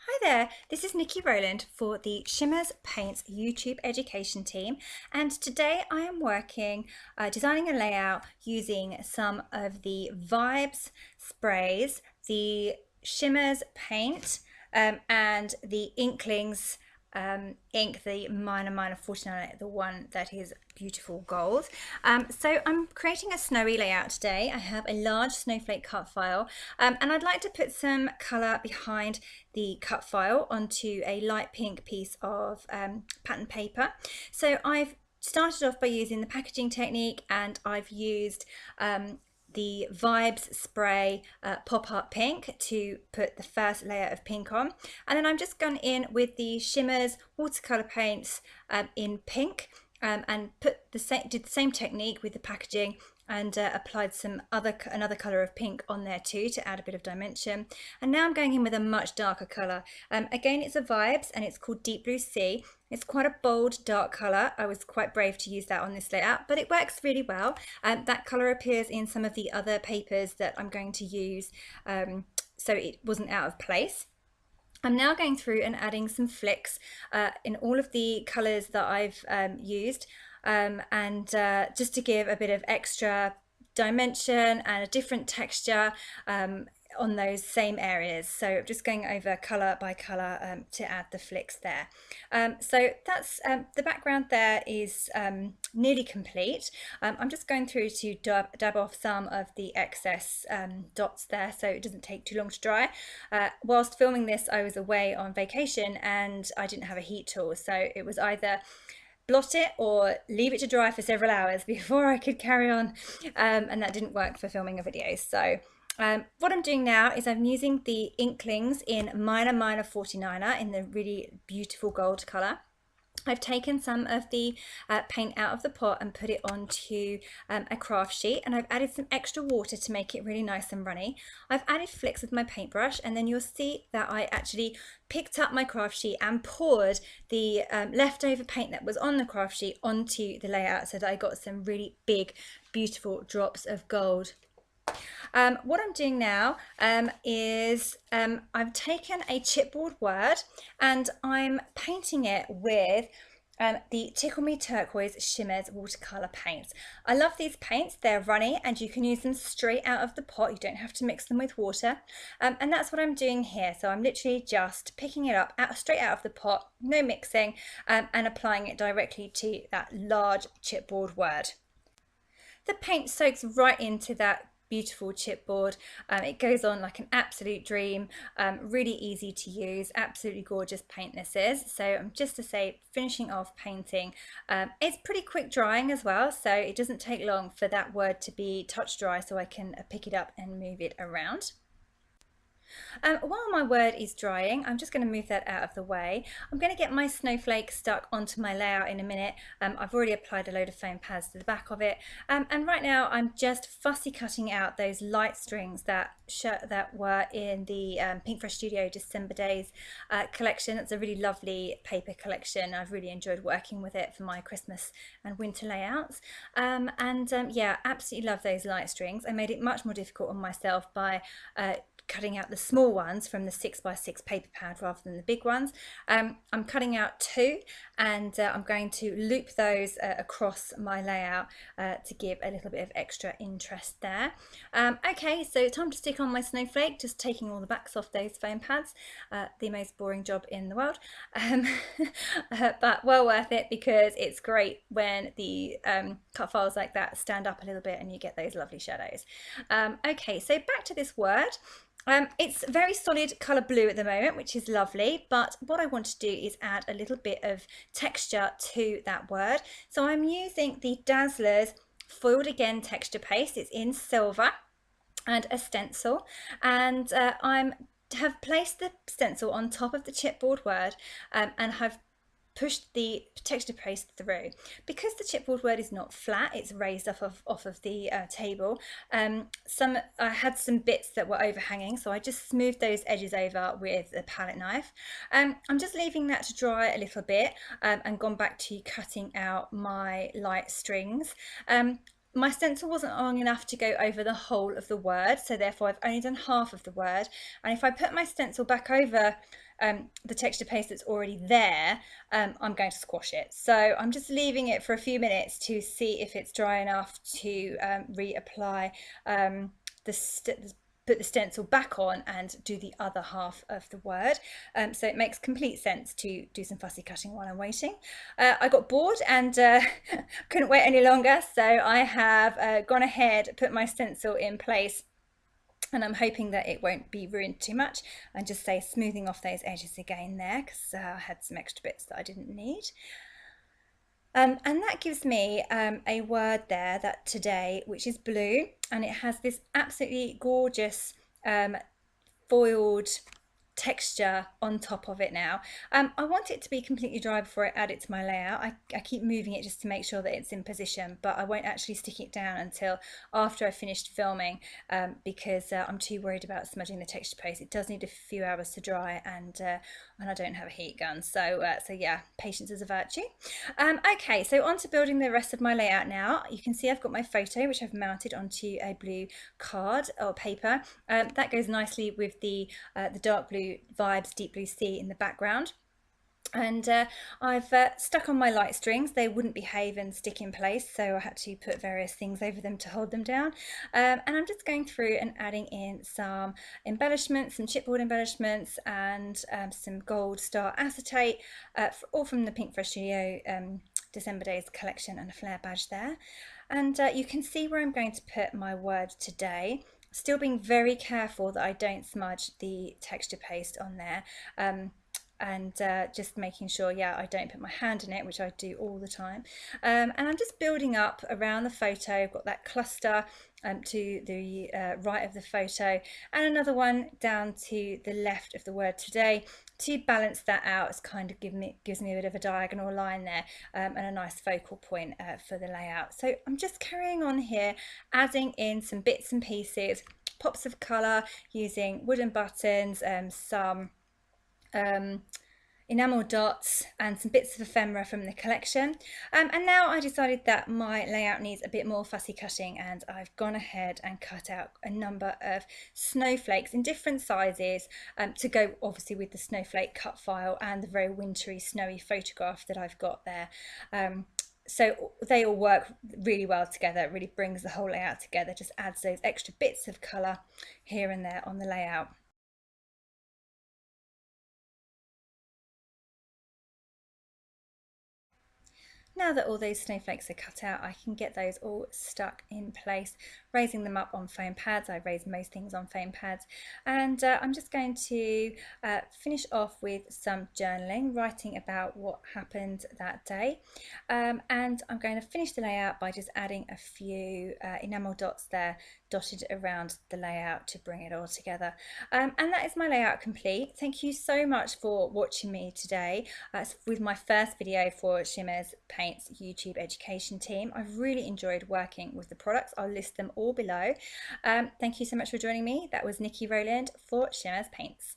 Hi there, this is Niki Rowland for the Shimmerz Paints YouTube education team, and today I am working designing a layout using some of the Vibes sprays, the Shimmerz paint, and the Inklings ink, the minor 49, the one that is beautiful gold. So I'm creating a snowy layout today. I have a large snowflake cut file, and I'd like to put some colour behind the cut file onto a light pink piece of pattern paper. So I've started off by using the packaging technique, and I've used the Vibes spray pop art pink to put the first layer of pink on, and then I'm just gone in with the Shimmerz watercolor paints in pink, and did the same technique with the packaging, and applied another color of pink on there too to add a bit of dimension. And now I'm going in with a much darker color. Again, it's a Vibes and it's called Deep Blue Sea. It's quite a bold dark color. I was quite brave to use that on this layout, but it works really well. That color appears in some of the other papers that I'm going to use, so it wasn't out of place. I'm now going through and adding some flicks in all of the colours that I've used, and just to give a bit of extra dimension and a different texture on those same areas. So I'm just going over colour by colour to add the flicks there. So that's the background there is nearly complete. I'm just going through to dab off some of the excess dots there so it doesn't take too long to dry. Whilst filming this, I was away on vacation and I didn't have a heat tool, so it was either blot it or leave it to dry for several hours before I could carry on, and that didn't work for filming a video. So what I'm doing now is I'm using the Inklings in minor 49er in the really beautiful gold colour. I've taken some of the paint out of the pot and put it onto a craft sheet, and I've added some extra water to make it really nice and runny. I've added flicks with my paintbrush, and then you'll see that I actually picked up my craft sheet and poured the leftover paint that was on the craft sheet onto the layout so that I got some really big, beautiful drops of gold. What I'm doing now is I've taken a chipboard word and I'm painting it with the Tickle Me Turquoise Shimmerz watercolor paints. I love these paints. They're runny and you can use them straight out of the pot. You don't have to mix them with water, and that's what I'm doing here. So I'm literally just picking it up straight out of the pot, no mixing, and applying it directly to that large chipboard word. The paint soaks right into that beautiful chipboard. It goes on like an absolute dream, really easy to use, absolutely gorgeous paint this is. So just to say, finishing off painting, it's pretty quick drying as well, so it doesn't take long for that word to be touch dry so I can pick it up and move it around. While my word is drying, I'm just going to move that out of the way. I'm going to get my snowflake stuck onto my layout in a minute. I've already applied a load of foam pads to the back of it, and right now I'm just fussy cutting out those light strings that were in the Pink Fresh Studio December Days collection. It's a really lovely paper collection. I've really enjoyed working with it for my Christmas and winter layouts, yeah, absolutely love those light strings. I made it much more difficult on myself by cutting out the small ones from the 6x6 paper pad rather than the big ones. I'm cutting out two, and I'm going to loop those across my layout to give a little bit of extra interest there. Okay, so time to stick on my snowflake, just taking all the backs off those foam pads. The most boring job in the world, but well worth it because it's great when the cut files like that stand up a little bit and you get those lovely shadows. Okay, so back to this word. It's very solid colour blue at the moment, which is lovely, but what I want to do is add a little bit of texture to that word. So I'm using the Dazzler's Foiled Again texture paste. It's in silver and a stencil, and I have placed the stencil on top of the chipboard word, and have pushed the texture paste through. Because the chipboard word is not flat, it's raised off of the table. I had some bits that were overhanging, so I just smoothed those edges over with a palette knife. I'm just leaving that to dry a little bit, and gone back to cutting out my light strings. my stencil wasn't long enough to go over the whole of the word, so therefore I've only done half of the word. And if I put my stencil back over the texture paste that's already there, I'm going to squash it. So I'm just leaving it for a few minutes to see if it's dry enough to reapply put the stencil back on and do the other half of the word. So it makes complete sense to do some fussy cutting while I'm waiting. I got bored and couldn't wait any longer, so I have gone ahead, put my stencil in place, and I'm hoping that it won't be ruined too much, and just say smoothing off those edges again there, because I had some extra bits that I didn't need. And that gives me a word there, that today, which is blue, and it has this absolutely gorgeous foiled texture on top of it now. I want it to be completely dry before I add it to my layout. I keep moving it just to make sure that it's in position, but I won't actually stick it down until after I've finished filming, because I'm too worried about smudging the texture paste. It does need a few hours to dry, and I don't have a heat gun, so yeah, patience is a virtue. Okay, so on to building the rest of my layout now. You can see I've got my photo, which I've mounted onto a blue card or paper. That goes nicely with the dark blue vibes, deep blue sea in the background. And I've stuck on my light strings. They wouldn't behave and stick in place, so I had to put various things over them to hold them down. And I'm just going through and adding in some embellishments, some chipboard embellishments, and some gold star acetate, all from the Pink Fresh Studio December Days collection, and a flare badge there. And you can see where I'm going to put my word today. Still being very careful that I don't smudge the texture paste on there, and just making sure, yeah, I don't put my hand in it, which I do all the time. And I'm just building up around the photo. I've got that cluster to the right of the photo, and another one down to the left of the word today, to balance that out. It's kind of gives me a bit of a diagonal line there, and a nice focal point for the layout. So I'm just carrying on here, adding in some bits and pieces, pops of colour using wooden buttons, some enamel dots, and some bits of ephemera from the collection. And now I decided that my layout needs a bit more fussy cutting, and I've gone ahead and cut out a number of snowflakes in different sizes, to go obviously with the snowflake cut file and the very wintry snowy photograph that I've got there. So they all work really well together. It really brings the whole layout together, just adds those extra bits of colour here and there on the layout. Now that all those snowflakes are cut out, I can get those all stuck in place, raising them up on foam pads. I raise most things on foam pads, and I'm just going to finish off with some journaling, writing about what happened that day, and I'm going to finish the layout by just adding a few enamel dots there, dotted around the layout to bring it all together. And that is my layout complete. Thank you so much for watching me today with my first video for Shimmerz Paints YouTube education team. I've really enjoyed working with the products. I'll list them all below. Thank you so much for joining me. That was Niki Rowland for Shimmerz Paints.